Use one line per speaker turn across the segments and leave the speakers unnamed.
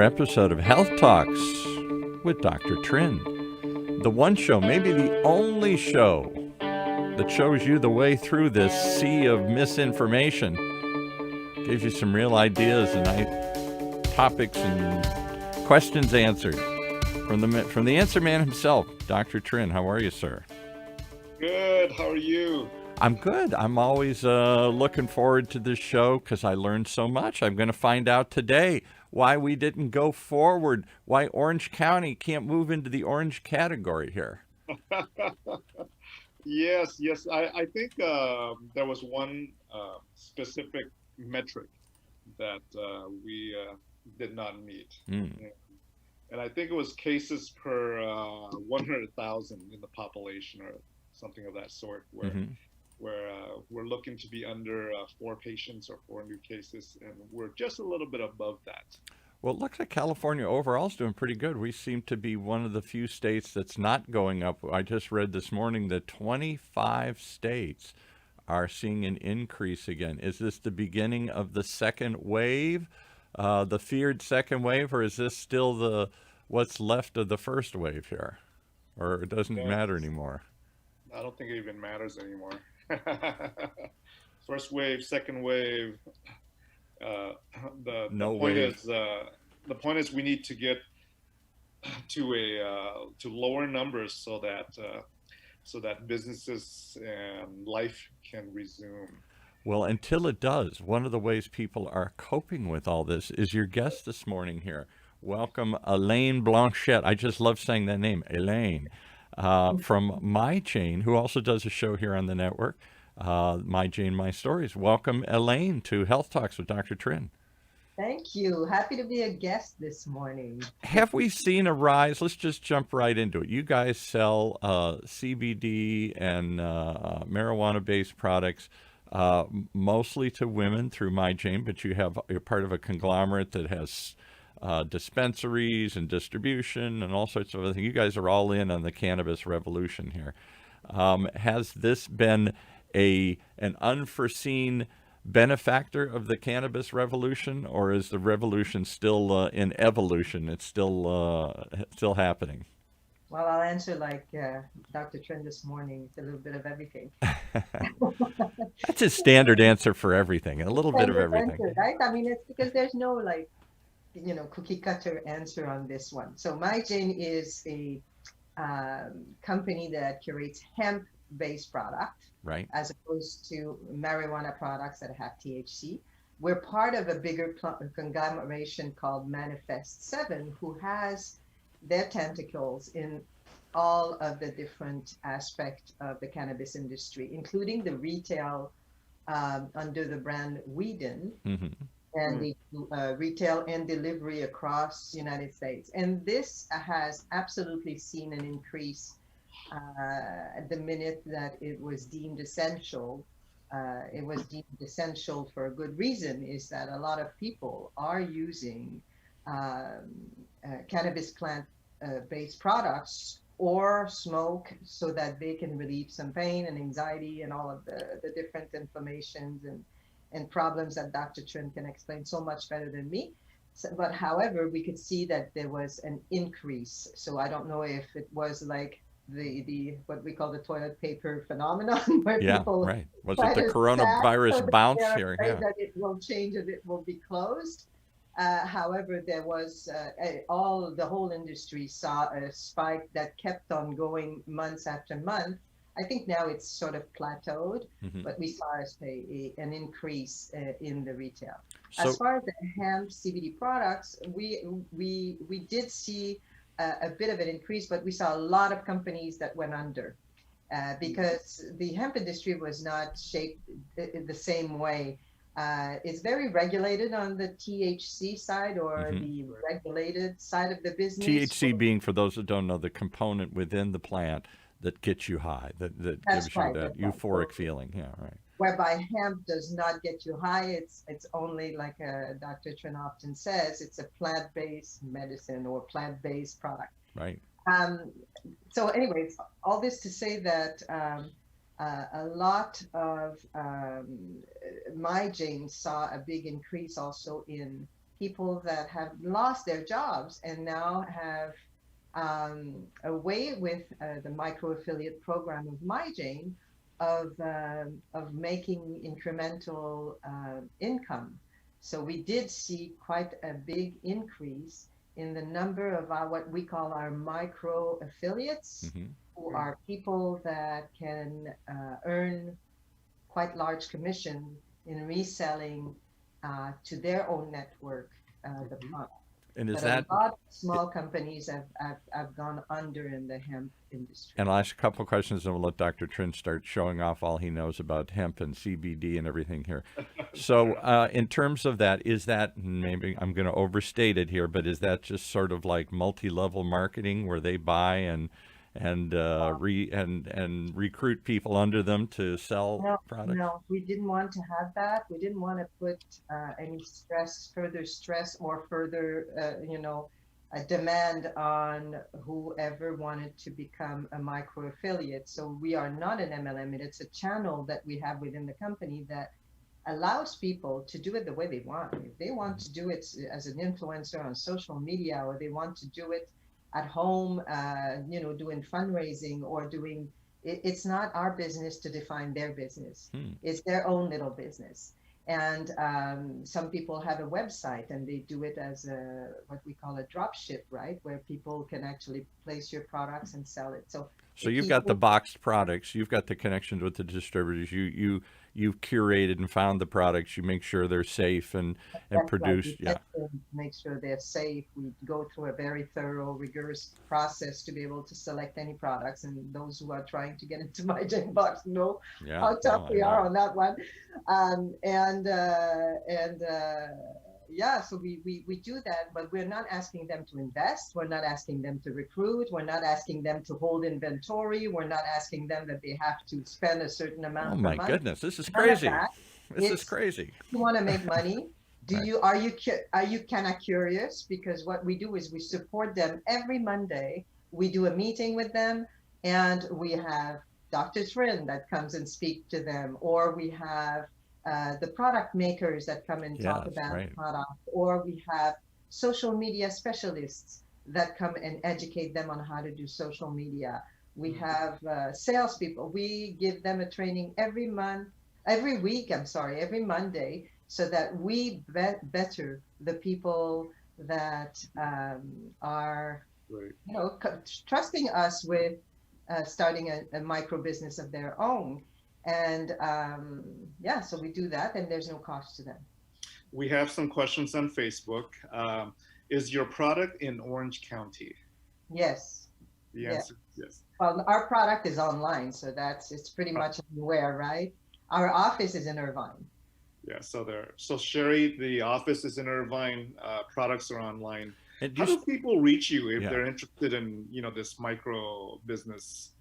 Episode of Health Talks with Dr. Trinh. The one show, maybe the only show, that shows you the way through this sea of misinformation, gives you some real ideas and topics and questions answered from the answer man himself, Dr. Trinh. How are you, sir?
Good. How are you?
I'm good. I'm always looking forward to this show because I learned so much. I'm going to find out today why we didn't go forward, why Orange County can't move into the orange category here.
Yes. I think there was one specific metric that we did not meet. And I think it was cases per 100,000 in the population or something of that sort, where we're looking to be under 4 patients or 4 new cases, and we're just a little bit above that.
Well, it looks like California overall is doing pretty good. We seem to be one of the few states that's not going up. I just read this morning that 25 states are seeing an increase again. Is this the beginning of the second wave, the feared second wave, or is this still what's left of the first wave here? Or it doesn't matter anymore?
I don't think it even matters anymore. First wave, second wave. The point is we need to get to lower numbers so that businesses and life can resume.
Well, until it does, one of the ways people are coping with all this is your guest this morning here. Welcome, Helene Blanchette. I just love saying that name, Helene, from My Chain, who also does a show here on the network, My Chain, My Stories. Welcome, Helene, to Health Talks with Dr. Trinh.
Thank you. Happy to be a guest this morning.
Have we seen a rise? Let's just jump right into it. You guys sell CBD and marijuana-based products mostly to women through My Chain, but you're part of a conglomerate that has dispensaries and distribution and all sorts of other things. You guys are all in on the cannabis revolution here. Has this been an unforeseen benefactor of the cannabis revolution, or is the revolution still in evolution? It's still happening.
Well, I'll answer like Dr. Trinh this morning. It's a little bit of everything.
That's a standard answer for everything. A little bit of everything.
Answer, right? I mean, it's because there's no cookie cutter answer on this one. So My Chain is a company that curates hemp-based product,
right,
as opposed to marijuana products that have THC. We're part of a bigger conglomeration called Manifest 7, who has their tentacles in all of the different aspects of the cannabis industry, including the retail under the brand Whedon. Mm-hmm. And they do retail and delivery across the United States. And this has absolutely seen an increase at the minute that it was deemed essential. It was deemed essential for a good reason, is that a lot of people are using cannabis plant-based products or smoke so that they can relieve some pain and anxiety and all of the different inflammations and problems that Dr. Trinh can explain so much better than me. But however, we could see that there was an increase. So I don't know if it was like the what we call the toilet paper phenomenon, where people
right. Was it the coronavirus bounce here?
Yeah. That it will change and it will be closed. However, there was the whole industry saw a spike that kept on going months after month. I think now it's sort of plateaued, but we saw an increase in the retail. So, as far as the hemp CBD products, we did see a bit of an increase, but we saw a lot of companies that went under because the hemp industry was not shaped the same way. It's very regulated on the THC side or the regulated side of the business.
THC being, for those that don't know, the component within the plant that gets you high, that gives you that euphoric feeling. Yeah, right.
Whereby hemp does not get you high. It's only, like Dr. Trinh often says, it's a plant-based medicine or plant-based product.
Right.
So anyways, all this to say that a lot of My Chain saw a big increase also in people that have lost their jobs and now have a way with the micro affiliate program of MyJane of making incremental income. So we did see quite a big increase in the number of our, what we call our micro affiliates, who are people that can earn quite large commission in reselling to their own network the product.
And is
But
that,
a lot of small companies have gone under in the hemp industry.
and I'll ask a couple of questions and we'll let Dr. Trinh start showing off all he knows about hemp and CBD and everything here. So in terms of that, is that, maybe I'm going to overstate it here, but is that just sort of like multi-level marketing where they buy and recruit people under them to sell products?
No, we didn't want to have that. We didn't want to put any further stress or further, a demand on whoever wanted to become a micro affiliate. So we are not an MLM. It's a channel that we have within the company that allows people to do it the way they want. If they want to do it as an influencer on social media, or they want to do it at home, doing fundraising or doing, it's not our business to define their business. It's their own little business. And some people have a website and they do it as what we call a drop ship, right? Where people can actually place your products and sell it. So
you've got the boxed products, you've got the connections with the distributors, you've curated and found the products, you make sure they're safe and produced.
Right. Make sure they're safe. We go through a very thorough, rigorous process to be able to select any products. And those who are trying to get into MyJane box know how tough we are on that one. So we do that, but we're not asking them to invest. We're not asking them to recruit. We're not asking them to hold inventory. We're not asking them that they have to spend a certain amount.
Oh my goodness, this is crazy. This is crazy.
You want to make money? Are you kind of curious? Because what we do is we support them every Monday. We do a meeting with them, and we have Dr. Trinh that comes and speak to them, or we have the product makers that come and talk about the product, or we have social media specialists that come and educate them on how to do social media. We have salespeople. We give them a training every Monday, so that we better the people that are, trusting us with starting a micro business of their own. And so we do that, and there's no cost to them.
We have some questions on Facebook. Is your product in Orange County?
Yes.
The answer is yes.
Well, our product is online, so it's pretty much anywhere, right? Our office is in Irvine. Yeah, so Sherry, the office is in Irvine. Products are online. How do people reach you if they're interested in this micro business?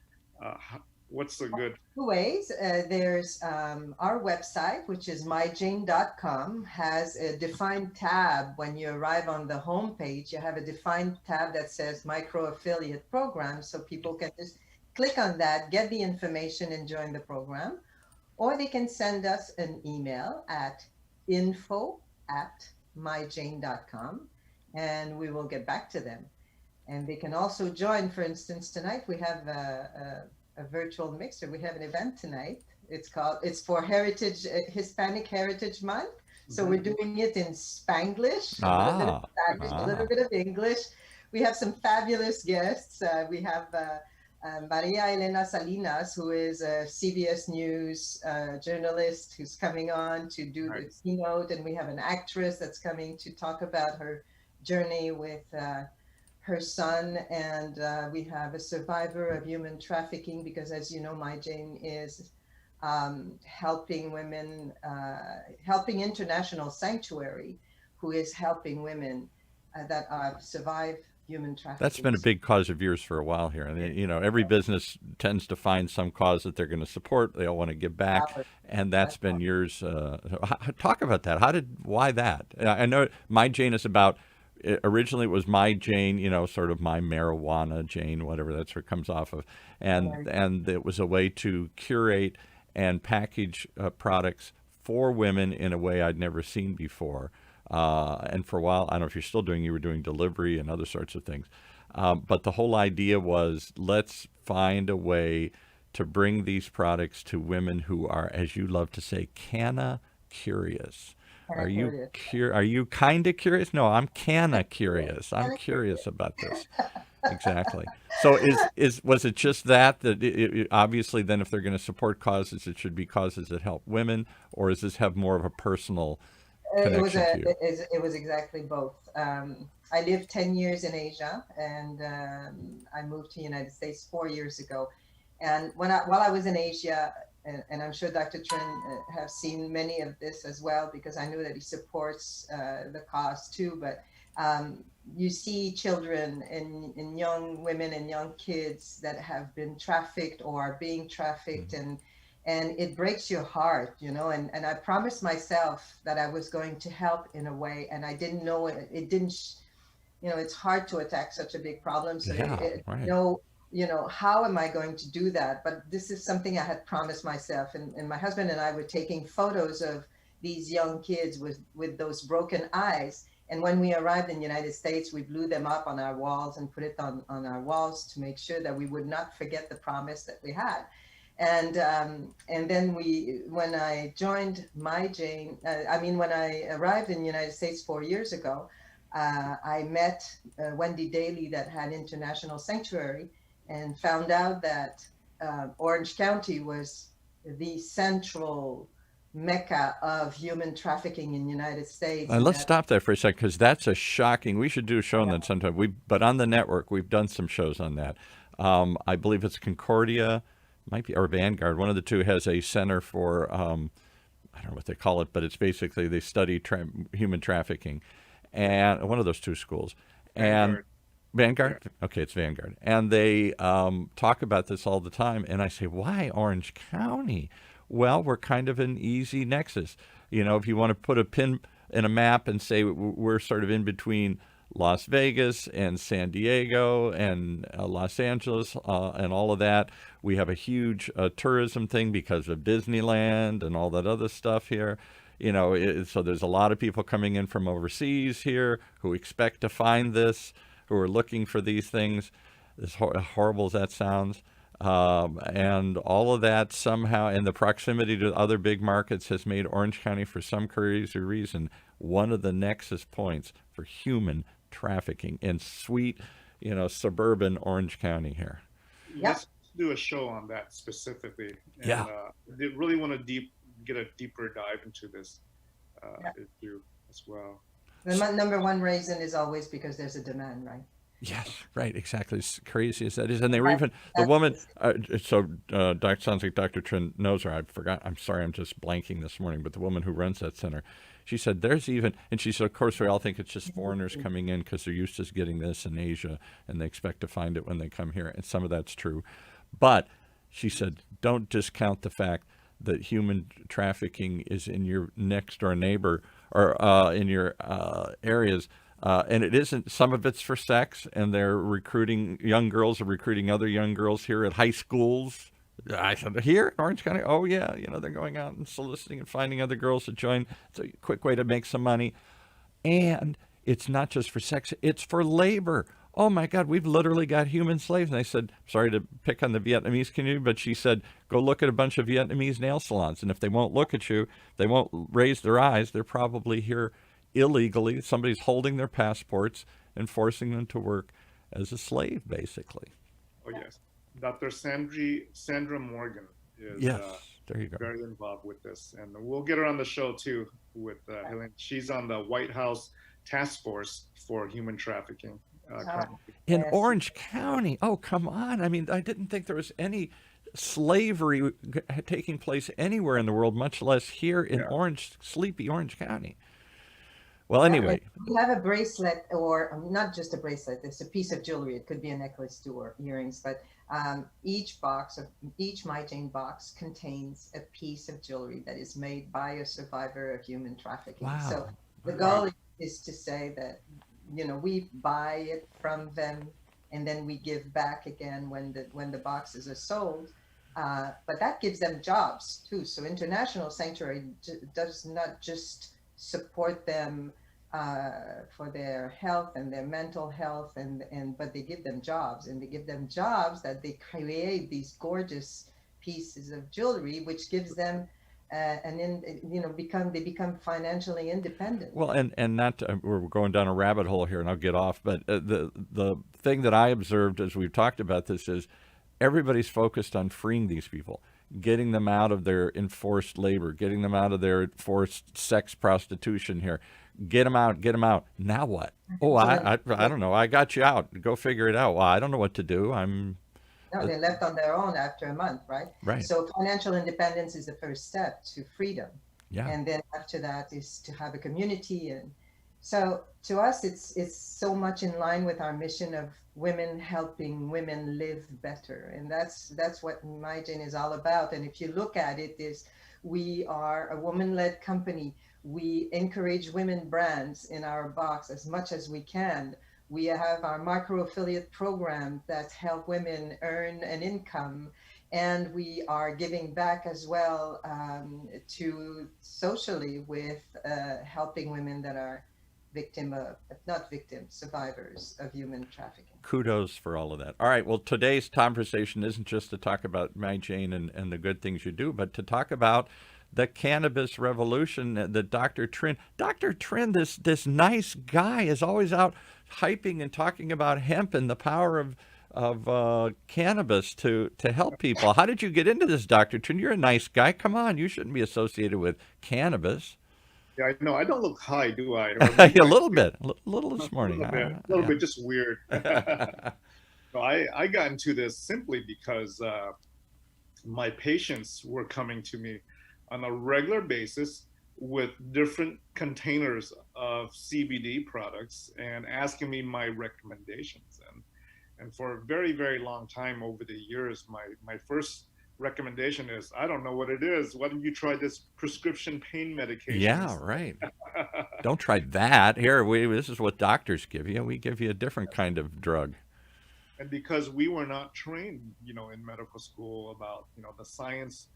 What's the good? Two ways. There's our website, which is myjane.com, has a defined tab. When you arrive on the home page, you have a defined tab that says micro affiliate program, so people can just click on that, get the information, and join the program. Or they can send us an email at info@myjane.com, and we will get back to them. And they can also join. For instance, tonight we have a virtual mixer. We have an event tonight. It's for Hispanic Heritage Month. So we're doing it in Spanglish, a little bit of Spanish, a little bit of English. We have some fabulous guests. We have Maria Elena Salinas, who is a CBS News journalist, who's coming on to do the keynote. And we have an actress that's coming to talk about her journey with her son. And we have a survivor of human trafficking, because as you know, MyJane is helping women, helping International Sanctuary, who is helping women that have survived human trafficking.
That's been a big cause of yours for a while here. And every business tends to find some cause that they're going to support. They all want to give back, and that's been yours. Talk about that. Why that? I know MyJane is about. Originally, it was MyJane, sort of my marijuana Jane, whatever that's where it comes off of, and it was a way to curate and package products for women in a way I'd never seen before. And for a while, I don't know if you're still doing, you were doing delivery and other sorts of things. But the whole idea was, let's find a way to bring these products to women who are, as you love to say, canna curious.
And
Are
I
you
curious.
Are you kind of curious? No, I'm canna curious. I'm
Kinda
curious
curious.
about this. Exactly. So was it just that obviously then if they're going to support causes, it should be causes that help women, or does this have more of a personal connection to you?
It was exactly both. I lived 10 years in Asia, and I moved to the United States 4 years ago. And while I was in Asia, and I'm sure Dr. Trinh have seen many of this as well, because I know that he supports the cause too. But you see children and young women and young kids that have been trafficked or are being trafficked, and it breaks your heart, and I promised myself that I was going to help in a way, and I didn't know it didn't, it's hard to attack such a big problem. So
Yeah, right.
how am I going to do that? But this is something I had promised myself, and my husband and I were taking photos of these young kids with those broken eyes. And when we arrived in the United States, we blew them up on our walls and put it on our walls to make sure that we would not forget the promise that we had. And then when I joined when I arrived in the United States 4 years ago, I met Wendy Daly that had International Sanctuary, and found out that Orange County was the central mecca of human trafficking in the United States.
And
And
let's
that,
stop there for a second, because that's a shocking. We should do a show on that sometime. But on the network, we've done some shows on that. I believe it's Concordia, might be, or Vanguard. One of the two has a center for I don't know what they call it, but it's basically they study human trafficking, and one of those two schools. And Vanguard? Okay, it's Vanguard. And they talk about this all the time. And I say, why Orange County? Well, we're kind of an easy nexus. If you want to put a pin in a map and say we're sort of in between Las Vegas and San Diego and Los Angeles and all of that. We have a huge tourism thing because of Disneyland and all that other stuff here. So there's a lot of people coming in from overseas here who expect to find this, who are looking for these things, as horrible as that sounds. And all of that somehow, and the proximity to other big markets has made Orange County, for some crazy reason, one of the nexus points for human trafficking in sweet, suburban Orange County here.
Let's do a show on that specifically. And,
yeah.
They really want to get a deeper dive into this issue as well.
the number one reason is always because there's a demand, right?
Yes, right, exactly. As crazy as that is. And they were even, the woman, sounds like Dr. Trinh knows her. I forgot, I'm sorry, I'm just blanking this morning, but the woman who runs that center, she said there's even, and she said, of course, we all think it's just foreigners coming in because they're used to getting this in Asia and they expect to find it when they come here. And some of that's true. But she said, don't discount the fact that human trafficking is in your next door neighbor or in your areas. And it isn't, some of it's for sex, and they're recruiting, young girls are recruiting other young girls here at high schools. I said, here in Orange County? Oh, yeah. They're going out and soliciting and finding other girls to join. It's a quick way to make some money. And it's not just for sex, it's for labor. Oh, my God, we've literally got human slaves. And I said, sorry to pick on the Vietnamese community, but she said, go look at a bunch of Vietnamese nail salons. And if they won't look at you, they won't raise their eyes, they're probably here illegally. Somebody's holding their passports and forcing them to work as a slave, basically.
Oh, yes. Dr. Sandra Morgan is
there you go.
very involved with this. And we'll get her on the show, too, with Helene. She's on the White House Task Force for Human Trafficking.
In Orange County? Oh, come on. I mean, I didn't think there was any slavery taking place anywhere in the world, much less here in sleepy Orange County. Well, anyway.
We have a bracelet, or not just a bracelet, it's a piece of jewelry. It could be a necklace too, or earrings, but each My Jane box contains a piece of jewelry that is made by a survivor of human trafficking.
Wow.
So the goal is to say that, we buy it from them and then we give back again when the boxes are sold. But that gives them jobs too. So International Sanctuary does not just support them for their health and their mental health, but they give them jobs, and they give them jobs that they create these gorgeous pieces of jewelry, which gives them they become financially independent.
Well, and not to, we're going down a rabbit hole here, and I'll get off. But the thing that I observed as we've talked about this is everybody's focused on freeing these people, getting them out of their enforced labor, getting them out of their forced sex prostitution here. Get them out, get them out. Now what? Oh, I don't know. I got you out. Go figure it out. Well, I don't know what to do.
No, they're left on their own after a month, right?
Right.
So financial independence is the first step to freedom.
Yeah.
And then after that is to have a community. And so to us, it's so much in line with our mission of women helping women live better. And that's what MyJane is all about. And if you look at it, we are a woman-led company. We encourage women brands in our box as much as we can. We have our micro affiliate program that help women earn an income, and we are giving back as well to socially with helping women that are survivors of human trafficking.
Kudos for all of that. All right. Well, today's conversation isn't just to talk about MyJane and the good things you do, but to talk about the cannabis revolution that Dr. Trinh, this nice guy is always out hyping and talking about hemp and the power of cannabis to help people. How did you get into this, Dr. Trinh? You're a nice guy. Come on, you shouldn't be associated with cannabis.
Yeah, I know. I don't look high, do I?
A little bit, a little this morning.
A little bit, just weird. So I got into this simply because my patients were coming to me on a regular basis with different containers of CBD products and asking me my recommendations. And for a very, very long time over the years, my first recommendation is, I don't know what it is. Why don't you try this prescription pain medication?
Yeah, right. Don't try that. Here, this is what doctors give you. We give you a different kind of drug.
And because we were not trained, in medical school about, the science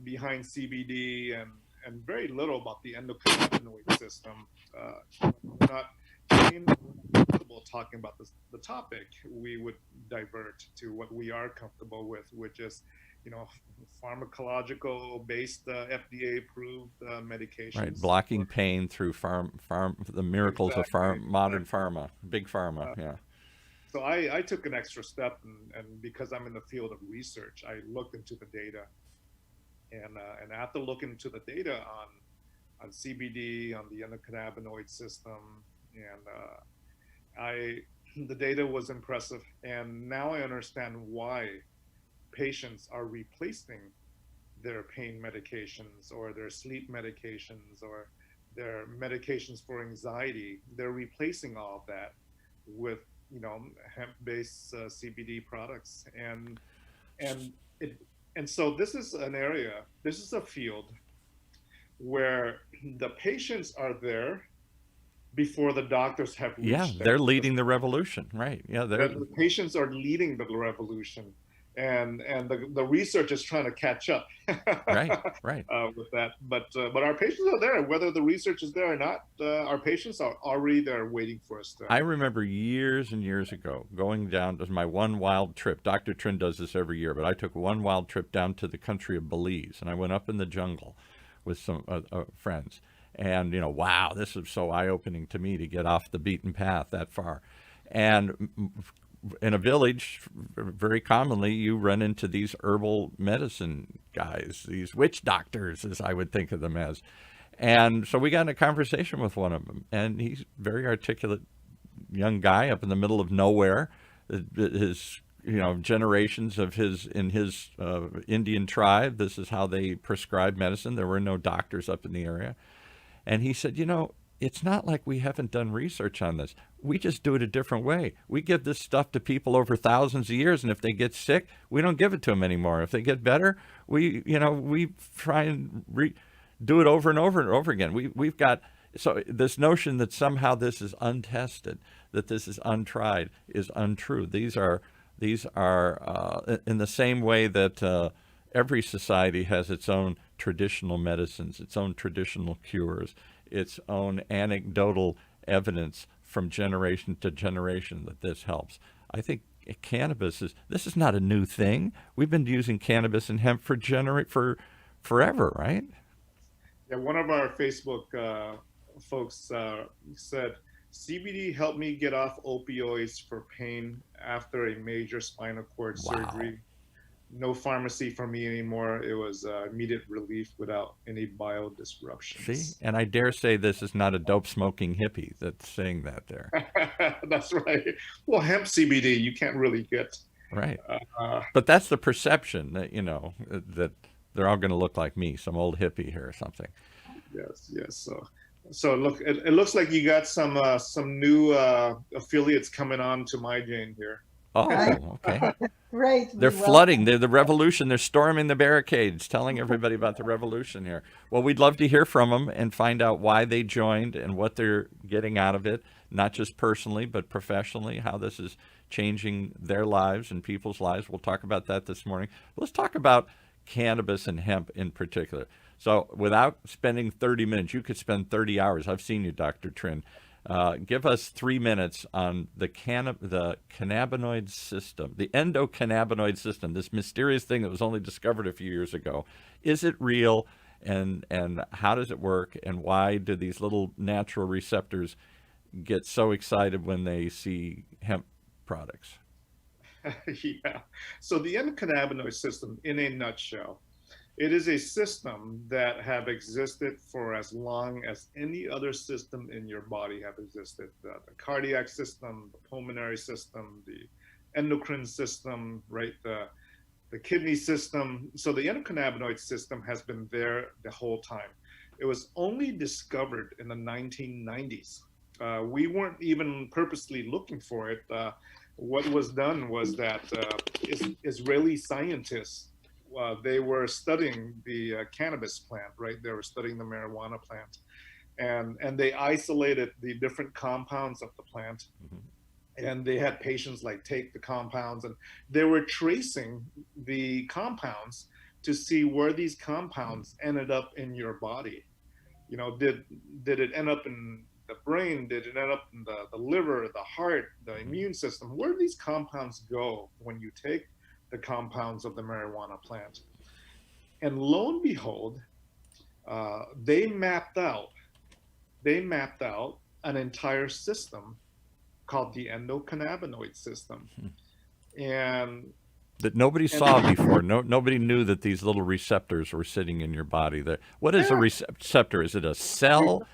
behind CBD and very little about the endocannabinoid system. We're not comfortable talking about the topic. We would divert to what we are comfortable with, which is, pharmacological based FDA approved medications.
Right, blocking pain through the miracles of modern pharma, big pharma. Yeah.
So I took an extra step, and because I'm in the field of research, I looked into the data. And after looking into the data on CBD, on the endocannabinoid system, and the data was impressive. And now I understand why patients are replacing their pain medications or their sleep medications or their medications for anxiety. They're replacing all of that with hemp-based CBD products, and so this is a field where the patients are there before the doctors have reached.
Yeah, they're leading the revolution, right? Yeah,
the patients are leading the revolution, and the research is trying to catch up.
Right.
With that, but our patients are there. Whether the research is there or not, our patients are already there waiting for us.
I remember years and years ago going down to my one wild trip. Dr. Trinh does this every year, but I took one wild trip down to the country of Belize, and I went up in the jungle with some friends. And, wow, this was so eye-opening to me to get off the beaten path that far. And in a village, very commonly, you run into these herbal medicine guys, these witch doctors, as I would think of them as. And so we got in a conversation with one of them, and he's a very articulate young guy up in the middle of nowhere. His, generations of his Indian tribe, this is how they prescribed medicine. There were no doctors up in the area. And he said, it's not like we haven't done research on this. We just do it a different way. We give this stuff to people over thousands of years, and if they get sick, we don't give it to them anymore. If they get better, we try and do it over and over and over again. We've got, so this notion that somehow this is untested, that this is untried, is untrue. These are in the same way that every society has its own traditional medicines, its own traditional cures, its own anecdotal evidence from generation to generation that this helps. I think cannabis this is not a new thing. We've been using cannabis and hemp for forever, right?
Yeah, one of our Facebook folks said, CBD helped me get off opioids for pain after a major spinal cord
Wow.
surgery. No pharmacy for me anymore. It was immediate relief without any bio
See,
disruptions.
and I dare say this is not a dope smoking hippie that's saying that there.
That's right. Well, hemp CBD, you can't really get.
Right.
Uh,
But that's the perception that, that they're all going to look like me, some old hippie here or something.
yes, yes. So look, it looks like you got some new affiliates coming on to my Jane here.
Oh, okay.
Right.
They're flooding. They're the revolution. They're storming the barricades, telling everybody about the revolution here. Well, we'd love to hear from them and find out why they joined and what they're getting out of it, not just personally, but professionally, how this is changing their lives and people's lives. We'll talk about that this morning. Let's talk about cannabis and hemp in particular. So without spending 30 minutes, you could spend 30 hours. I've seen you, Dr. Trinh. Give us 3 minutes on the cannabinoid system, the endocannabinoid system, this mysterious thing that was only discovered a few years ago. Is it real, and how does it work, and why do these little natural receptors get so excited when they see hemp products?
Yeah. So the endocannabinoid system, in a nutshell, it is a system that have existed for as long as any other system in your body have existed. The cardiac system, the pulmonary system, the endocrine system, right? The kidney system. So the endocannabinoid system has been there the whole time. It was only discovered in the 1990s. We weren't even purposely looking for it. What was done was that Israeli scientists, they were studying the cannabis plant, right? They were studying the marijuana plant, and they isolated the different compounds of the plant, and they had patients like take the compounds, and they were tracing the compounds to see where these compounds ended up in your body. You know, did it end up in the brain? Did it end up in the liver, the heart, the immune system? Where do these compounds go when you take the compounds of the marijuana plant? And lo and behold, they mapped out an entire system called the endocannabinoid system, and
that nobody saw before. Nobody knew that these little receptors were sitting in your body. What is a receptor? Is it a cell?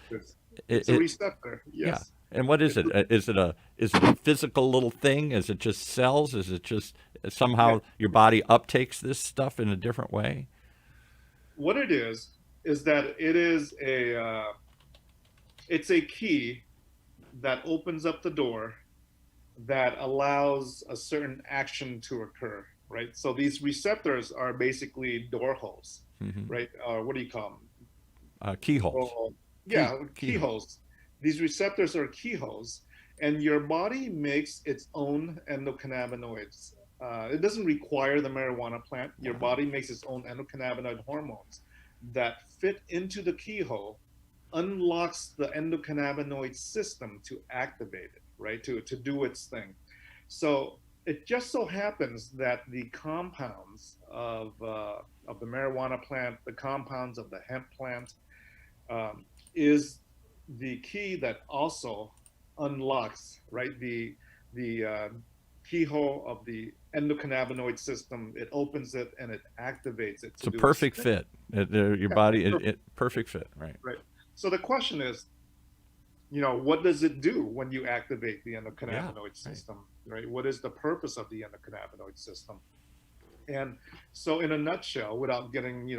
It's a receptor. Yes.
Yeah. And what is it? Is it a physical little thing? Is it just cells? Is it just somehow your body uptakes this stuff in a different way?
What it is that it is it's a key that opens up the door that allows a certain action to occur, right? So these receptors are basically door holes, right? What do you call them?
Keyholes.
Keyholes. These receptors are keyholes, and your body makes its own endocannabinoids. It doesn't require the marijuana plant. Your body makes its own endocannabinoid hormones that fit into the keyhole, unlocks the endocannabinoid system to activate it, right? To do its thing. So it just so happens that the compounds of the marijuana plant, the compounds of the hemp plant, is the key that also unlocks, right, the keyhole of the endocannabinoid system. It opens it and it activates it.
It's a perfect fit. Your body, perfect fit, right?
Right. So the question is, what does it do when you activate the endocannabinoid system, right? What is the purpose of the endocannabinoid system? And so in a nutshell, without getting,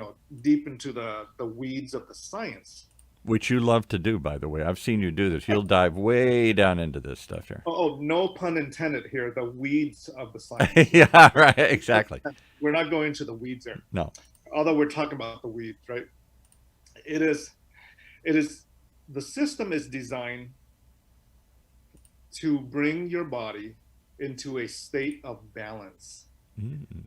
deep into the weeds of the science.
Which you love to do, by the way. I've seen you do this. You'll dive way down into this stuff here.
Oh, no pun intended here. The weeds of the science.
Yeah, right. Exactly.
We're not going to the weeds there.
No.
Although we're talking about the weeds, right? It is, the system is designed to bring your body into a state of balance.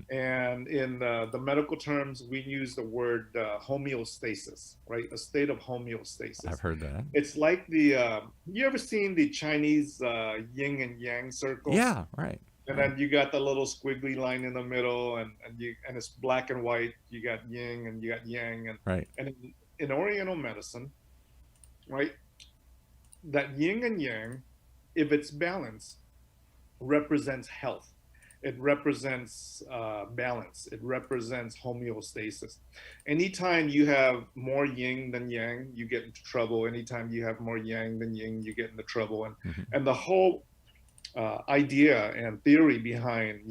And in the medical terms, we use the word homeostasis, right? A state of homeostasis.
I've heard that.
It's like the, you ever seen the Chinese yin and yang circle?
Yeah, right.
And then you got the little squiggly line in the middle, and it's black and white. You got yin and you got yang,
Right.
and in Oriental medicine, right, that yin and yang, if it's balanced, represents health. It represents balance. It represents homeostasis. Anytime you have more yin than yang, you get into trouble. Anytime you have more yang than yin, you get into trouble. And the whole idea and theory behind,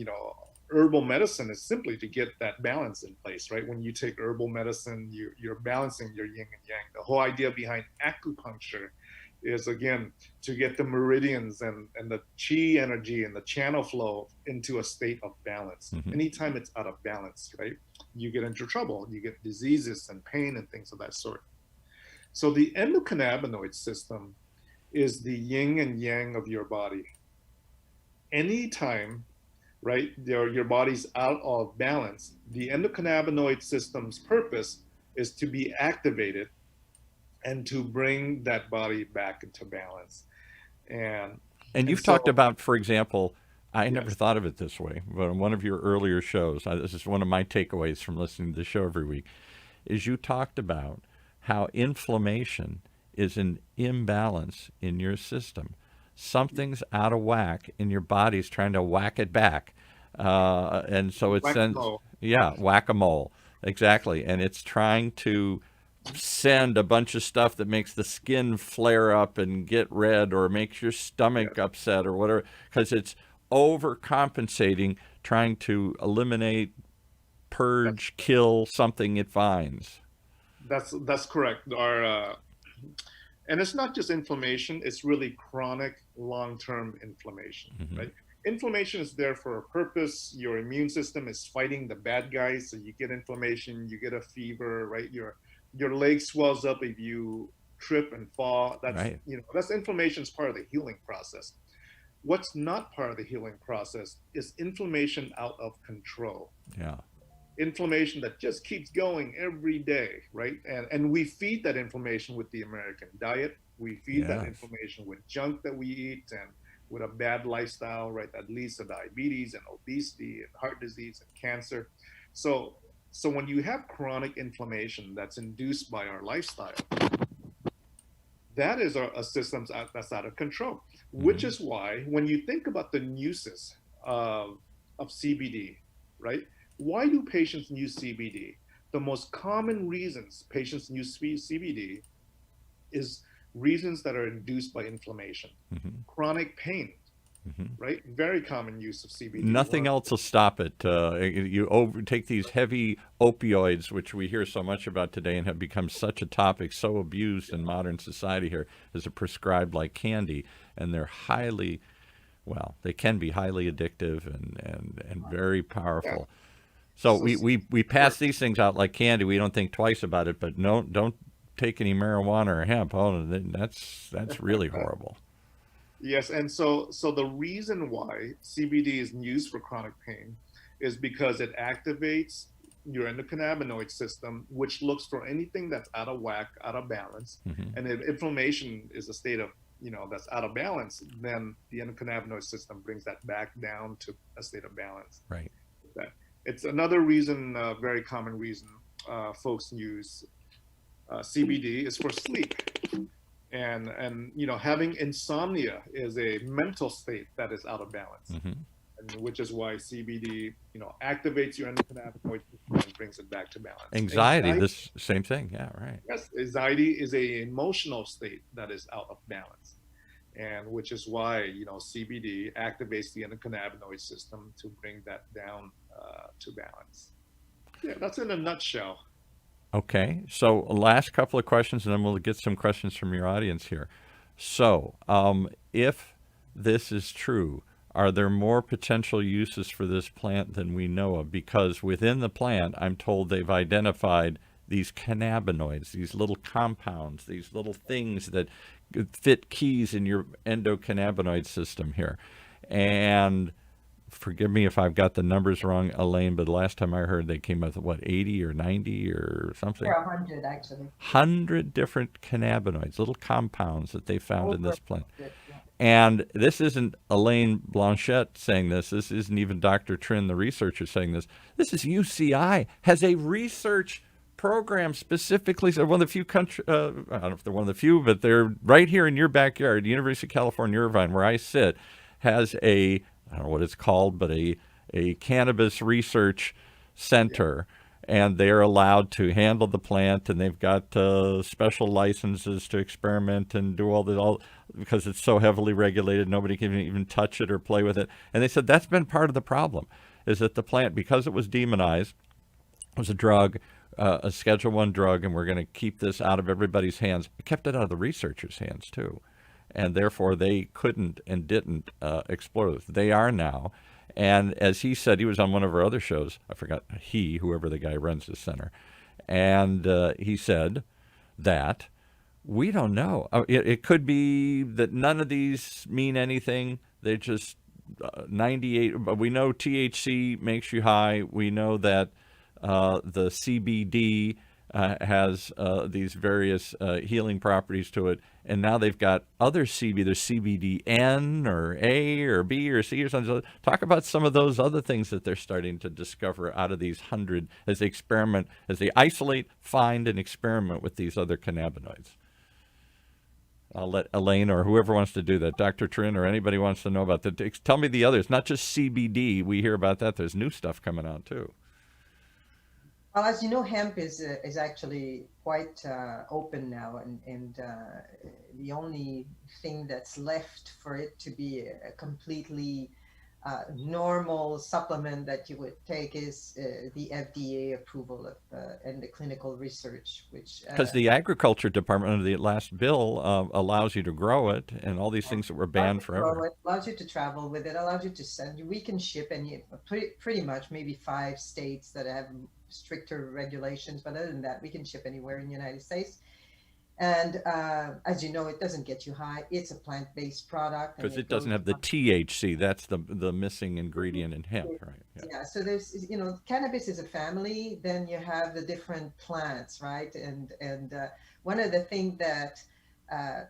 herbal medicine is simply to get that balance in place, right? When you take herbal medicine, you're balancing your yin and yang. The whole idea behind acupuncture is, again, to get the meridians and the chi energy and the channel flow into a state of balance. Anytime it's out of balance, right, you get into trouble. You get diseases and pain and things of that sort. So the endocannabinoid system is the yin and yang of your body. Anytime, right, your body's out of balance, the endocannabinoid system's purpose is to be activated and to bring that body back into balance. And
you've talked about, for example, I never thought of it this way, but on one of your earlier shows, this is one of my takeaways from listening to the show every week, is you talked about how inflammation is an imbalance in your system. Something's out of whack and your body's trying to whack it back. And so it sends, whack-a-mole, exactly. And it's trying to send a bunch of stuff that makes the skin flare up and get red, or makes your stomach upset or whatever, because it's overcompensating, trying to eliminate, purge, kill something it finds.
That's correct. And it's not just inflammation, it's really chronic long-term inflammation, right? Inflammation is there for a purpose. Your immune system is fighting the bad guys, so you get inflammation, you get a fever, right? Your leg swells up if you trip and fall. That's
right.
That's inflammation is part of the healing process. What's not part of the healing process is inflammation out of control.
Yeah.
Inflammation that just keeps going every day, right? And we feed that inflammation with the American diet. We feed that inflammation with junk that we eat and with a bad lifestyle, right? That leads to diabetes and obesity and heart disease and cancer. So when you have chronic inflammation that's induced by our lifestyle, that is a system that's out of control, which is why when you think about the uses of CBD, right? Why do patients use CBD? The most common reasons patients use CBD is reasons that are induced by inflammation, chronic pain, right? Very common use of CBD.
Nothing else will stop it. You take these heavy opioids, which we hear so much about today and have become such a topic, so abused in modern society here, as a prescribed like candy, and they're they can be highly addictive and very powerful.
Yeah.
So we pass these things out like candy. We don't think twice about it, but don't take any marijuana or hemp. Oh, that's really horrible.
Yes, and so the reason why CBD is used for chronic pain is because it activates your endocannabinoid system, which looks for anything that's out of whack, out of balance. And if inflammation is a state of, that's out of balance, then the endocannabinoid system brings that back down to a state of balance.
Right.
It's another reason, very common reason, folks use CBD is for sleep. And having insomnia is a mental state that is out of balance, and which is why CBD, activates your endocannabinoid system and brings it back to balance.
Anxiety, this same thing. Yeah, right.
Yes, anxiety is a emotional state that is out of balance, and which is why CBD activates the endocannabinoid system to bring that down to balance. Yeah, that's in a nutshell.
Okay, so last couple of questions, and then we'll get some questions from your audience here. So, if this is true, are there more potential uses for this plant than we know of? Because within the plant, I'm told they've identified these cannabinoids, these little compounds, these little things that fit keys in your endocannabinoid system here. And forgive me if I've got the numbers wrong, Elaine, but the last time I heard they came up with what, 80 or 90 or something?
Or 100 actually.
100 different cannabinoids, little compounds that they found in
Over
this plant.
100, yeah.
And this isn't Elaine Blanchette saying this. This isn't even Dr. Trinh, the researcher, saying this. This is UCI, has a research program specifically. So one of the few country, I don't know if they're one of the few, but they're right here in your backyard. University of California, Irvine, where I sit, has a, I don't know what it's called, but a cannabis research center. And they're allowed to handle the plant, and they've got special licenses to experiment and do all because it's so heavily regulated. Nobody can even touch it or play with it. And they said that's been part of the problem, is that the plant, because it was demonized, was a drug, a Schedule I drug, and we're going to keep this out of everybody's hands. It kept it out of the researchers' hands too, and therefore they couldn't and didn't explore this. They are now. And as he said, he was on one of our other shows. I forgot whoever the guy runs the center. And he said that we don't know. It could be that none of these mean anything. They're just 98. But we know THC makes you high. We know that the CBD has these various healing properties to it. And now they've got other CBD, there's CBDN or A or B or C or something. Talk about some of those other things that they're starting to discover out of these 100 as they experiment, as they isolate, find, and experiment with these other cannabinoids. I'll let Elaine or whoever wants to do that, Dr. Trinh or anybody wants to know about that. Tell me the others, not just CBD. We hear about that. There's new stuff coming out too.
Well, as you know, hemp is actually quite open now, and the only thing that's left for it to be a completely normal supplement that you would take is the FDA approval of and the clinical research, which
because the agriculture department under the last bill allows you to grow it, and all these things that were banned forever.
It allows you to travel with it, allows you to send. We can ship any pretty much maybe 5 states that have stricter regulations, but other than that, we can ship anywhere in the United States. And as you know, it doesn't get you high. It's a plant-based product
because it doesn't have the THC. That's the missing ingredient in hemp, right?
Yeah. So there's, cannabis is a family. Then you have the different plants, right? And one of the things that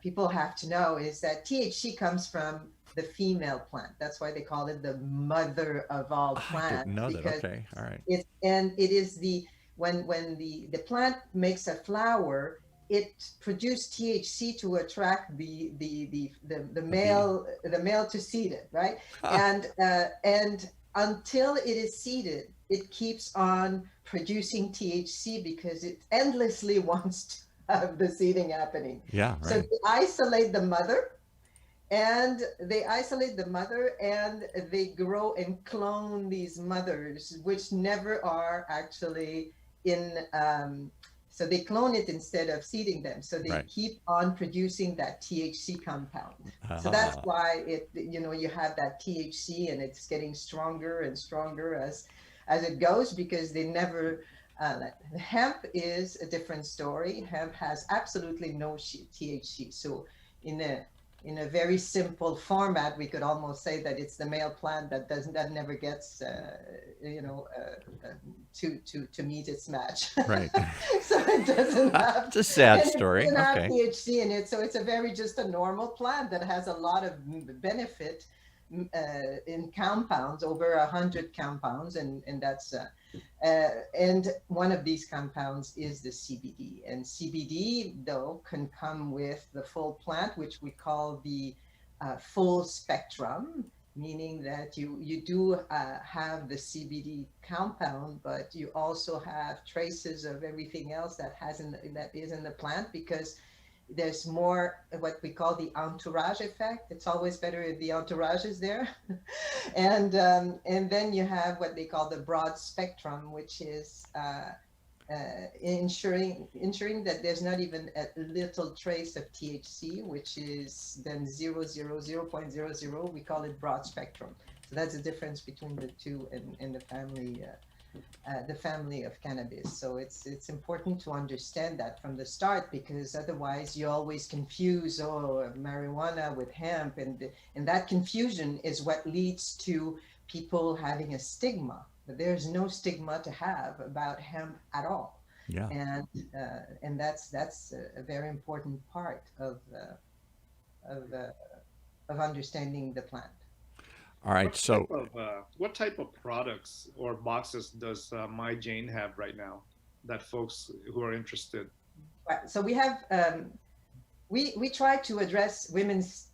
people have to know is that THC comes from the female plant. That's why they call it the mother of all plants.
I didn't know that. Okay, all right.
It is when the plant makes a flower, it produced THC to attract the male to seed it, right? And until it is seeded, it keeps on producing THC because it endlessly wants to have the seeding happening.
Yeah, right.
So they isolate the mother, and they grow and clone these mothers, which never are actually in. So they clone it instead of seeding them. So they keep on producing that THC compound. So that's why you have that THC, and it's getting stronger and stronger as it goes, because they never. Hemp is a different story. Hemp has absolutely no THC. So in a very simple format, we could almost say that it's the male plant that never gets to meet its match.
Right.
So it doesn't have.
It's a sad story.
It doesn't have
Okay.
THC in it, so it's just a normal plant that has a lot of benefit in compounds, over 100 compounds, and that's and one of these compounds is the CBD. And CBD, though, can come with the full plant, which we call the full spectrum, meaning that you do have the CBD compound, but you also have traces of everything else that is in the plant, because there's more what we call the entourage effect. It's always better if the entourage is there. And then you have what they call the broad spectrum, which is ensuring that there's not even a little trace of THC, which is then 0.00. We call it broad spectrum. So that's the difference between the two and the family of cannabis. So it's important to understand that from the start, because otherwise you always confuse marijuana with hemp, and that confusion is what leads to people having a stigma, but there's no stigma to have about hemp at all.
Yeah.
And that's a very important part of uh, of understanding the plant.
All right. So
What type of products or boxes does My Jane have right now that folks who are interested?
Right. So we have we try to address women's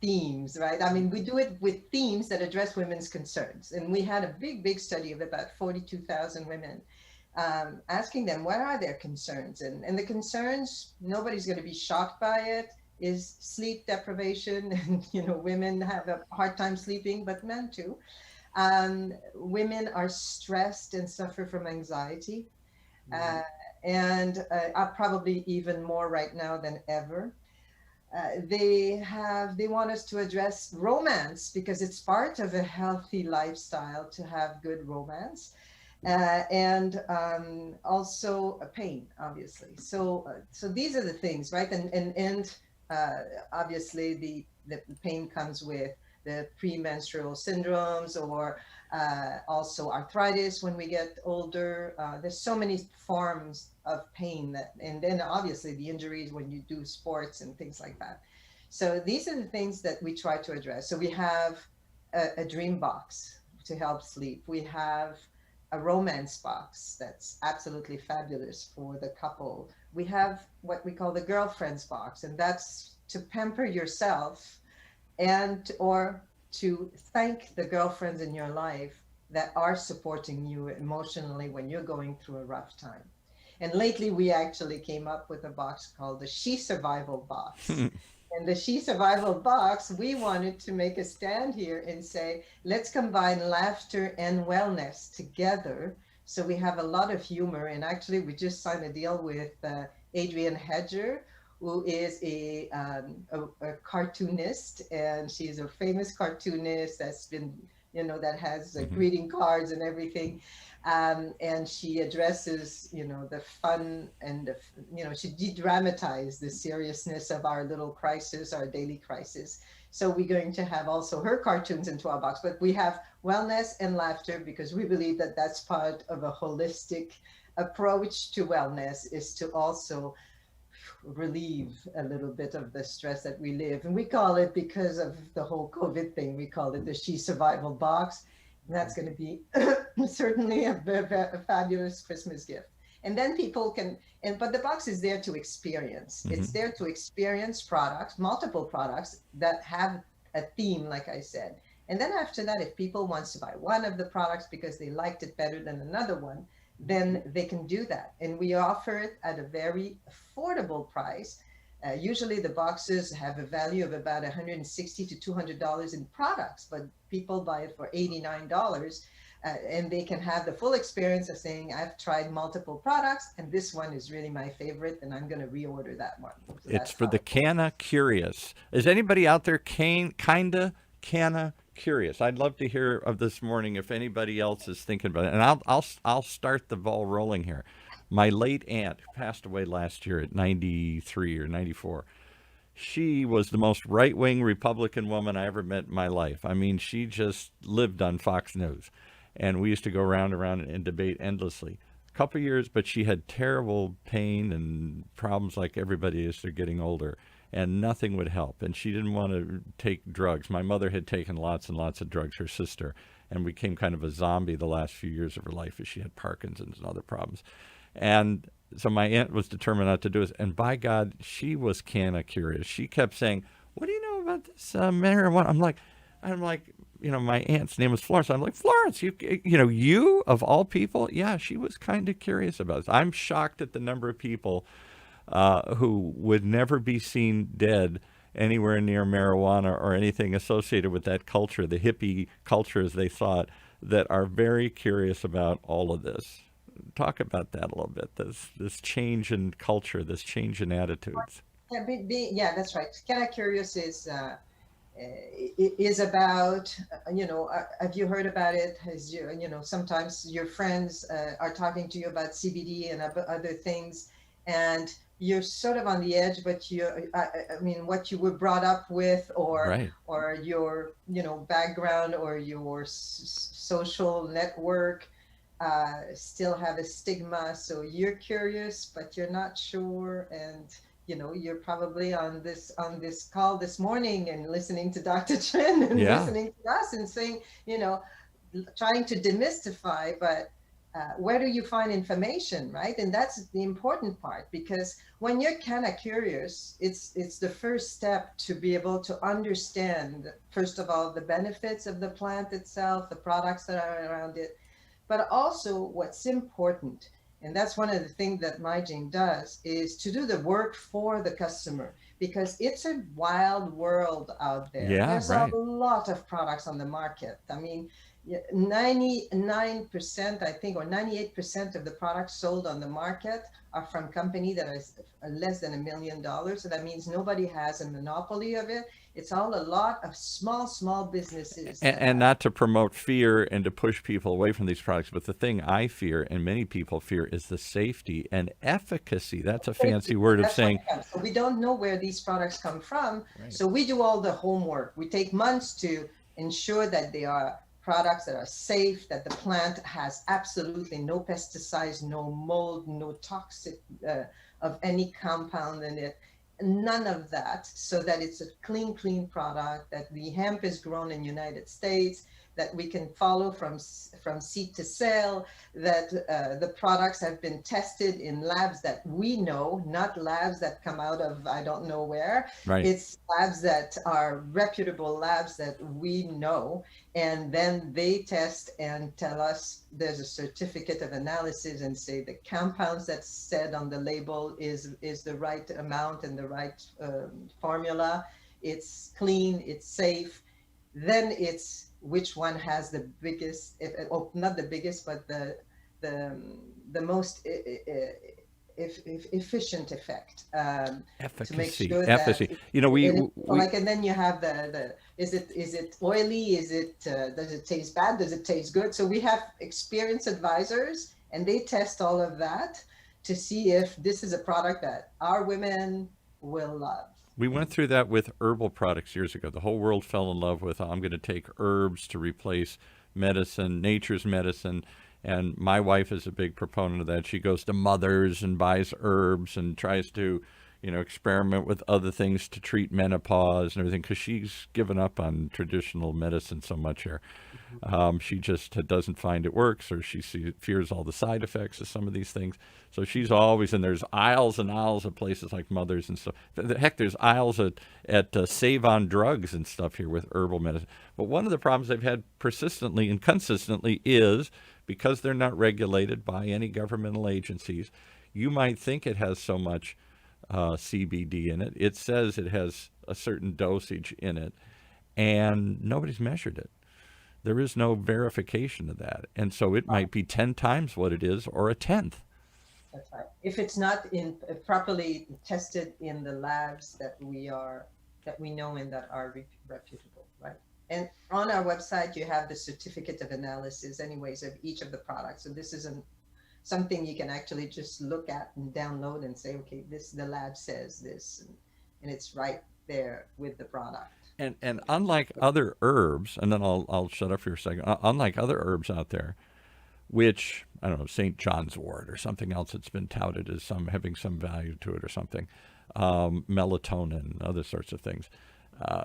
themes, right? I mean, we do it with themes that address women's concerns. And we had a big study of about 42,000 women, asking them what are their concerns. And the concerns, nobody's going to be shocked by it, is sleep deprivation. And, you know, women have a hard time sleeping, but men too. Women are stressed and suffer from anxiety. Uh, and are probably even more right now than ever. They want us to address romance because it's part of a healthy lifestyle to have good romance, and also pain, obviously. So these are the things, right? And obviously the pain comes with the premenstrual syndromes, or also arthritis when we get older. There's so many forms of pain that, and then obviously the injuries when you do sports and things like that. So these are the things that we try to address. So we have a dream box to help sleep. We have a romance box that's absolutely fabulous for the couple. We have what we call the girlfriends box, and that's to pamper yourself and or to thank the girlfriends in your life that are supporting you emotionally when you're going through a rough time. And lately we actually came up with a box called the She Survival Box. And the She Survival Box, we wanted to make a stand here and say, let's combine laughter and wellness together. So we have a lot of humor. And actually we just signed a deal with Adrienne Hedger, who is a cartoonist, and she's a famous cartoonist that's been, you know, that has greeting cards and everything. And she addresses, you know, the fun and, you know, she de-dramatized the seriousness of our little crisis, our daily crisis. So we're going to have also her cartoons into our box, but we have wellness and laughter because we believe that that's part of a holistic approach to wellness, is to also relieve a little bit of the stress that we live. And we call it, because of the whole COVID thing, we call it the She Survival Box. And that's going to be certainly a fabulous Christmas gift. And then people can, but the box is there to experience. It's there to experience products, multiple products that have a theme, like I said. And then after that, if people want to buy one of the products because they liked it better than another one, then they can do that. And we offer it at a very affordable price. Usually the boxes have a value of about $160 to $200 in products, but people buy it for $89. And they can have the full experience of saying, I've tried multiple products and this one is really my favorite and I'm going to reorder that one. So
it's for the Canna Curious. Is anybody out there kinda Canna Curious? I'd love to hear of this morning if anybody else is thinking about it. And I'll start the ball rolling here. My late aunt, who passed away last year at 93 or 94, she was the most right-wing Republican woman I ever met in my life. I mean, she just lived on Fox News. And we used to go round and round and debate endlessly. A couple of years, but she had terrible pain and problems like everybody as they're getting older. And nothing would help. And she didn't want to take drugs. My mother had taken lots and lots of drugs, her sister, and became kind of a zombie the last few years of her life as she had Parkinson's and other problems. And so my aunt was determined not to do it. And by God, she was Canna Curious. She kept saying, what do you know about this marijuana? I'm like, you know, my aunt's name was Florence. I'm like, Florence, you of all people? Yeah, she was kind of curious about this. I'm shocked at the number of people who would never be seen dead anywhere near marijuana or anything associated with that culture, the hippie culture as they thought, that are very curious about all of this. Talk about that a little bit, this change in culture, this change in attitudes.
Yeah, that's right. Canna Curious is about, have you heard about it? Sometimes your friends are talking to you about CBD and other things, and you're sort of on the edge, but I mean, what you were brought up with,
Right.
or your, background, or your social network, still have a stigma. So you're curious, but you're not sure. And, you're probably on this call this morning and listening to Dr. Trinh and
Yeah.
listening to us and saying, you know, trying to demystify, but where do you find information, right? And that's the important part, because when you're kind of curious, it's the first step to be able to understand, first of all, the benefits of the plant itself, the products that are around it, but also what's important. And that's one of the things that MyGene does, is to do the work for the customer, because it's a wild world out there.
Yeah,
There's a
right.
lot of products on the market. I mean, 99%, I think, or 98% of the products sold on the market are from company that is less than $1 million. So that means nobody has a monopoly of it. It's all a lot of small businesses that
And
have.
not to promote fear and to push people away from these products, but the thing I fear and many people fear is the safety and efficacy. That's a fancy word of
That's what
saying,
it comes. So we don't know where these products come from.
right.
So we do all the homework. We take months to ensure that they are products that are safe, that the plant has absolutely no pesticides, no mold, no toxic of any compound in it, none of that, so that it's a clean product, that the hemp is grown in United States, that we can follow from seed to sale, that the products have been tested in labs that we know, not labs that come out of I don't know where.
Right.
It's labs that are reputable labs that we know, and then they test and tell us, there's a certificate of analysis, and say the compounds that's said on the label is the right amount and the right formula. It's clean, it's safe. Then it's which one has the biggest, not the biggest, but the the most efficient effect, to make
Efficacy.
sure that
Efficacy. You know,
like, and then you have the is it oily, is it does it taste bad, does it taste good? So we have experienced advisors, and they test all of that to see if this is a product that our women will love.
we went through that with herbal products years ago. The whole world fell in love with, I'm going to take herbs to replace medicine, nature's medicine. And my wife is a big proponent of that. She goes to Mother's and buys herbs and tries to, experiment with other things to treat menopause and everything, because she's given up on traditional medicine so much here. She just doesn't find it works, or fears all the side effects of some of these things. So she's always, and there's aisles and aisles of places like Mother's and stuff. Heck, there's aisles at Save on Drugs and stuff here with herbal medicine. But one of the problems they've had persistently and consistently is, because they're not regulated by any governmental agencies, you might think it has so much CBD in it. It says it has a certain dosage in it, and nobody's measured it. There is no verification of that. And so it might be 10 times what it is, or a tenth.
That's right. If it's not in properly tested in the labs that we know and that are reputable, right? And on our website, you have the certificate of analysis, anyways, of each of the products. So this isn't something you can actually just look at and download and say, okay, the lab says this, and it's right there with the product.
And unlike other herbs, and then I'll shut up for a second. Unlike other herbs out there, which, I don't know, St. John's wort or something else that's been touted as having some value to it or something, melatonin, other sorts of things.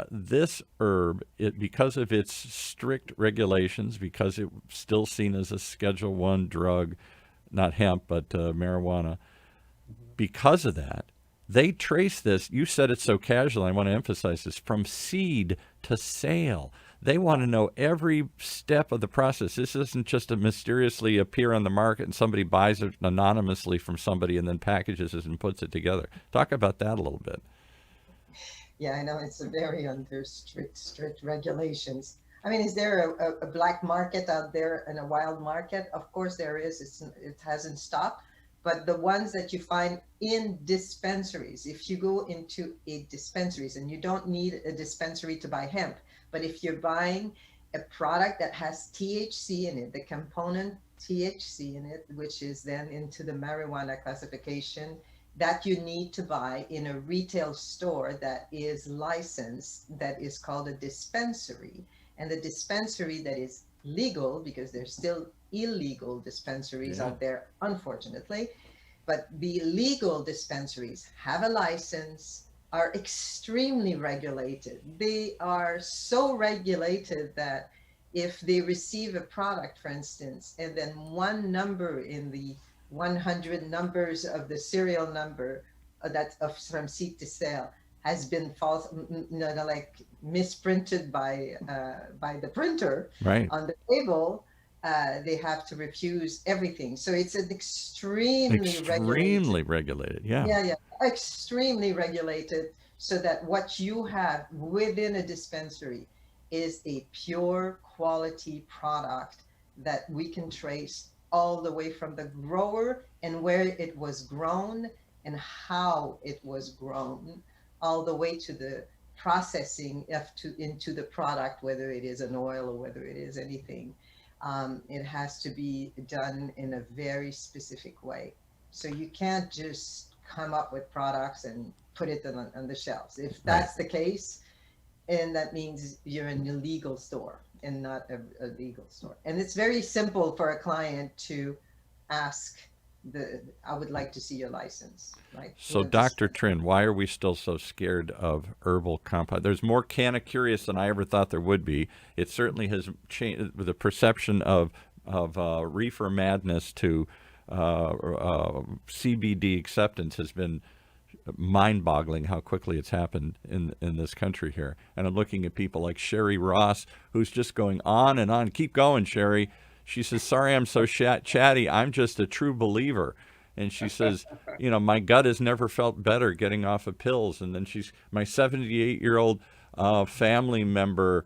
This herb, because of its strict regulations, because it's still seen as a Schedule 1 drug, not hemp, but marijuana, because of that, they trace this. You said it so casually. I want to emphasize this: from seed to sale. They want to know every step of the process. This isn't just a mysteriously appear on the market and somebody buys it anonymously from somebody and then packages it and puts it together. Talk about that a little bit.
Yeah, I know it's very under strict regulations. I mean, is there a black market out there and a wild market? Of course there is. It hasn't stopped. But the ones that you find in dispensaries, if you go into a dispensaries, and you don't need a dispensary to buy hemp, but if you're buying a product that has THC in it, the component THC in it, which is then into the marijuana classification, that you need to buy in a retail store that is licensed, that is called a dispensary. And the dispensary that is legal, because there's still illegal dispensaries
Yeah.
out there, unfortunately, but the legal dispensaries have a license, are extremely regulated. They are so regulated that if they receive a product, for instance, and then one number in the 100 numbers of the serial number that's from seed to sale has been false, like misprinted by the printer
Right.
on the label, they have to refuse everything. So it's an extremely regulated.
Extremely regulated. Yeah.
Yeah, yeah, extremely regulated, so that what you have within a dispensary is a pure quality product that we can trace all the way from the grower and where it was grown and how it was grown, all the way to the processing into the product, whether it is an oil or whether it is anything. It has to be done in a very specific way. So you can't just come up with products and put it on the shelves. If that's the case, and that means you're an illegal store and not a legal store. And it's very simple for a client to ask I would like to see your license, right?
So, Dr. Trinh, why are we still so scared of herbal compound? There's more canna curious than I ever thought there would be. It certainly has changed the perception of reefer madness to CBD acceptance has been mind-boggling how quickly it's happened in this country here. And I'm looking at people like Sherry Ross, who's just going on and on. Keep going, Sherry. She says, sorry I'm so chatty. I'm just a true believer. And she says, my gut has never felt better getting off of pills. And then my 78-year-old family member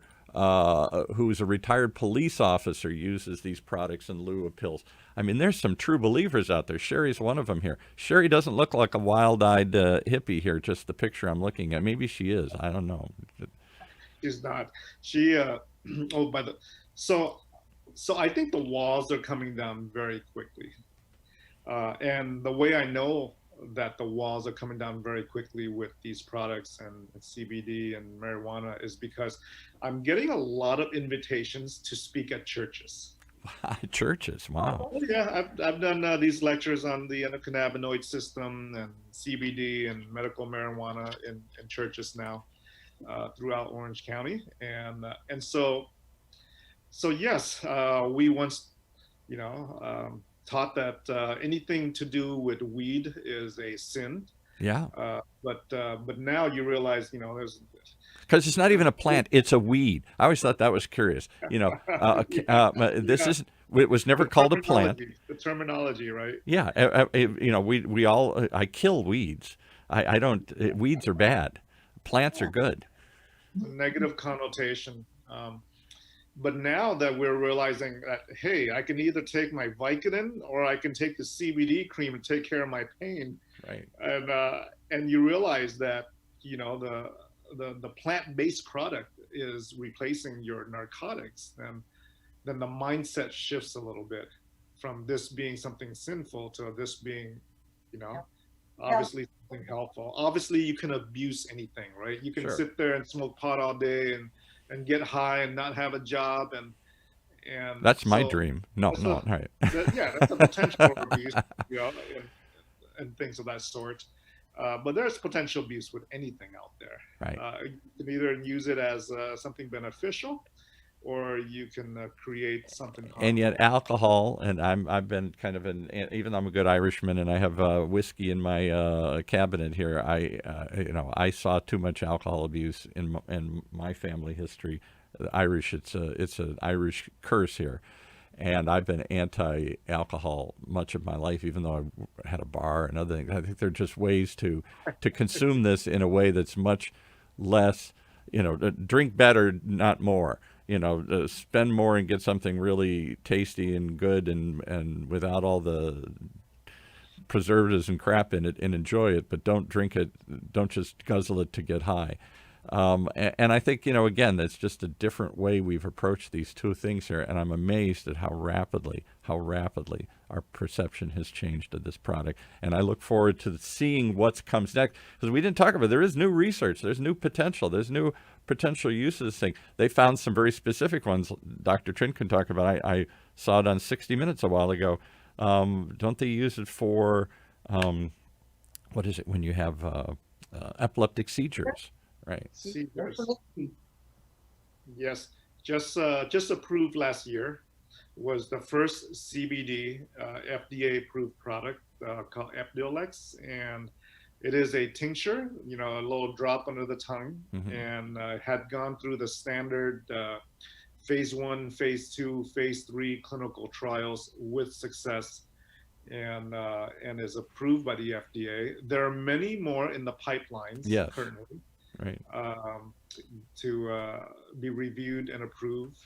who's a retired police officer uses these products in lieu of pills. I mean, there's some true believers out there. Sherry's one of them here. Sherry doesn't look like a wild-eyed hippie here, just the picture I'm looking at. Maybe she is. I don't know.
She's not. She, so I think the walls are coming down very quickly. And the way I know that the walls are coming down very quickly with these products and CBD and marijuana is because I'm getting a lot of invitations to speak at churches.
Churches, wow.
Yeah, I've done these lectures on the endocannabinoid system and CBD and medical marijuana in churches now throughout Orange County, and so yes, we once, taught that anything to do with weed is a sin.
Yeah.
But now you realize, there's
because it's not even a plant; it's a weed. I always thought that was curious. This isn't. It was never called a plant.
The terminology, right?
Yeah. We all. I kill weeds. I don't. Weeds are bad. Plants are good.
It's a negative connotation. But now that we're realizing that, hey, I can either take my Vicodin or I can take the CBD cream and take care of my pain.
Right.
And you realize that, the plant-based product is replacing your narcotics, then the mindset shifts a little bit from this being something sinful to this being, obviously something helpful. Obviously, you can abuse anything, right? You can sit there and smoke pot all day and get high and not have a job and
that's my dream. No, right.
That's a potential for abuse, and things of that sort. But there's potential abuse with anything out there.
Right.
You can either use it as something beneficial, or you can create something harmful.
And yet alcohol, and I've been kind of even though I'm a good Irishman and I have whiskey in my cabinet here, I saw too much alcohol abuse in my family history. Irish, it's an Irish curse here. And I've been anti-alcohol much of my life, even though I had a bar and other things. I think there are just ways to consume this in a way that's much less, drink better, not more. Spend more and get something really tasty and good and without all the preservatives and crap in it, and enjoy it, but don't drink it. Don't just guzzle it to get high. And I think, again, that's just a different way we've approached these two things here. And I'm amazed at how rapidly our perception has changed of this product. And I look forward to seeing what comes next, because we didn't talk about it. There is new research. There's new potential. There's new potential use of this thing. They found some very specific ones Dr. Trinh can talk about. I saw it on 60 Minutes a while ago. Don't they use it for, what is it, when you have epileptic seizures? Right.
Seizures. Yes, just approved last year was the first CBD FDA-approved product called Epidiolex, and it is a tincture, a little drop under the tongue, and had gone through the standard phase 1, phase 2, phase 3 clinical trials with success, and is approved by the FDA. There are many more in the pipelines currently. Right. To be reviewed and approved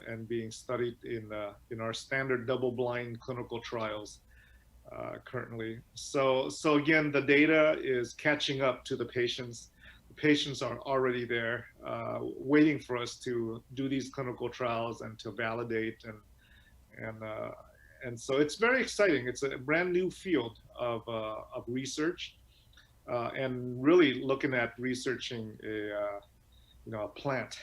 and being studied in our standard double-blind clinical trials currently. So again, the data is catching up to the patients. The patients are already there, waiting for us to do these clinical trials and to validate and so it's very exciting. It's a brand new field of research. And really looking at researching a plant.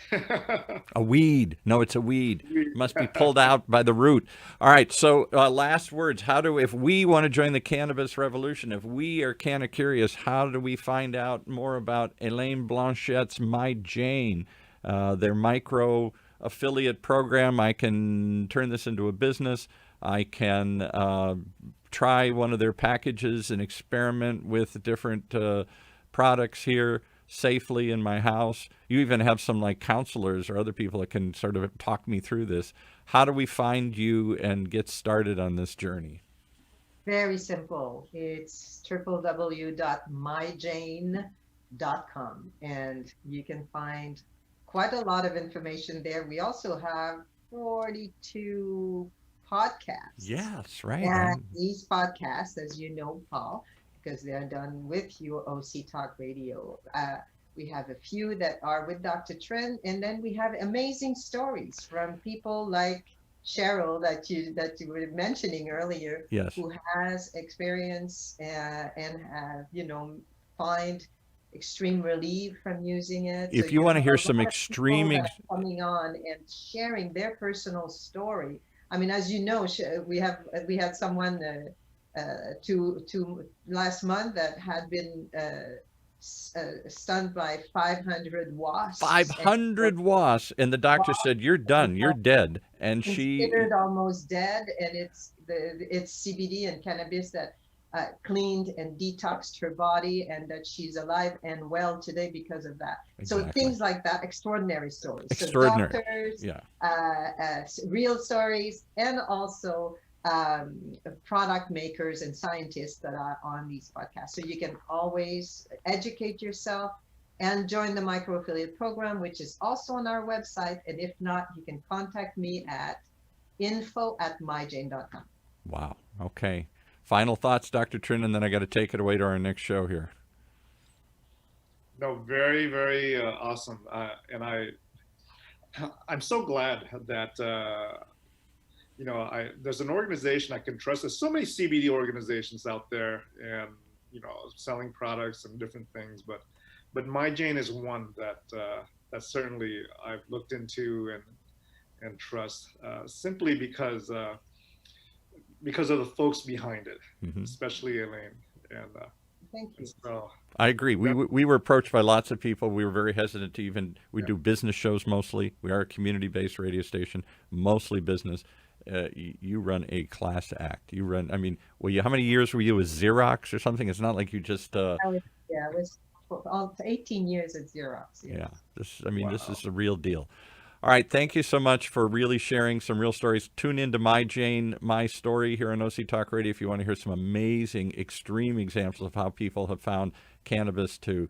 A weed. No, it's a weed. Must be pulled out by the root. All right. So last words. If we want to join the cannabis revolution, if we are canna curious, how do we find out more about Helene Blanchette's My Jane, their micro affiliate program? I can turn this into a business. I can try one of their packages and experiment with different products here safely in my house. You even have some like counselors or other people that can sort of talk me through this. How do we find you and get started on this journey?
Very simple. It's www.myjane.com, and you can find quite a lot of information there. We also have 42 podcasts.
Yes, right.
And these podcasts, as you know, Paul, because they're done with your OC Talk Radio, we have a few that are with Dr. Trinh, and then we have amazing stories from people like Cheryl that you were mentioning earlier, who has experience and have, find extreme relief from using it.
If you want to hear some extreme
coming on and sharing their personal story. I mean, as you know, we had someone last month that had been stung by 500 wasps.
500 wasps, and the doctor said, "You're done. You're dead." And she
considered almost dead, and it's CBD and cannabis that cleaned and detoxed her body, and that she's alive and well today because of that. Exactly. So things like that, extraordinary stories.
Extraordinary.
So doctors, real stories, and also product makers and scientists that are on these podcasts. So you can always educate yourself and join the micro affiliate program, which is also on our website. And if not, you can contact me at info@myjane.com. Wow.
Okay. Final thoughts, Dr. Trinh, and then I got to take it away to our next show here.
No, very, very awesome. And I'm so glad that, there's an organization I can trust. There's so many CBD organizations out there and, selling products and different things, but My Jane is one that certainly I've looked into and trust, simply because of the folks behind it, especially Helene. And
thank you.
So,
I agree. We were approached by lots of people. We were very hesitant to even. We do business shows mostly. We are a community-based radio station, mostly business. You run a class act. You run. I mean, how many years were you with Xerox or something? It's not like you just.
It was 18 years at Xerox. Yes.
Yeah. This is the real deal. All right. Thank you so much for really sharing some real stories. Tune into My Jane, My Story here on OC Talk Radio if you want to hear some amazing, extreme examples of how people have found cannabis to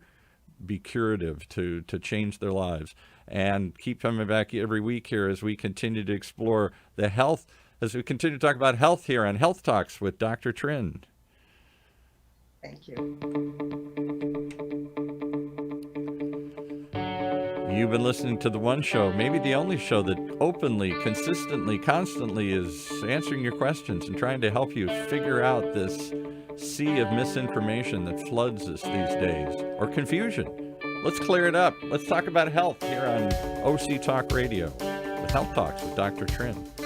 be curative, to change their lives. And keep coming back every week here as we continue to explore the health, as we continue to talk about health here on Health Talks with Dr. Trinh.
Thank you.
You've been listening to the one show, maybe the only show that openly, consistently, constantly is answering your questions and trying to help you figure out this sea of misinformation that floods us these days, or confusion. Let's clear it up. Let's talk about health here on OC Talk Radio with Health Talks with Dr. Trinh.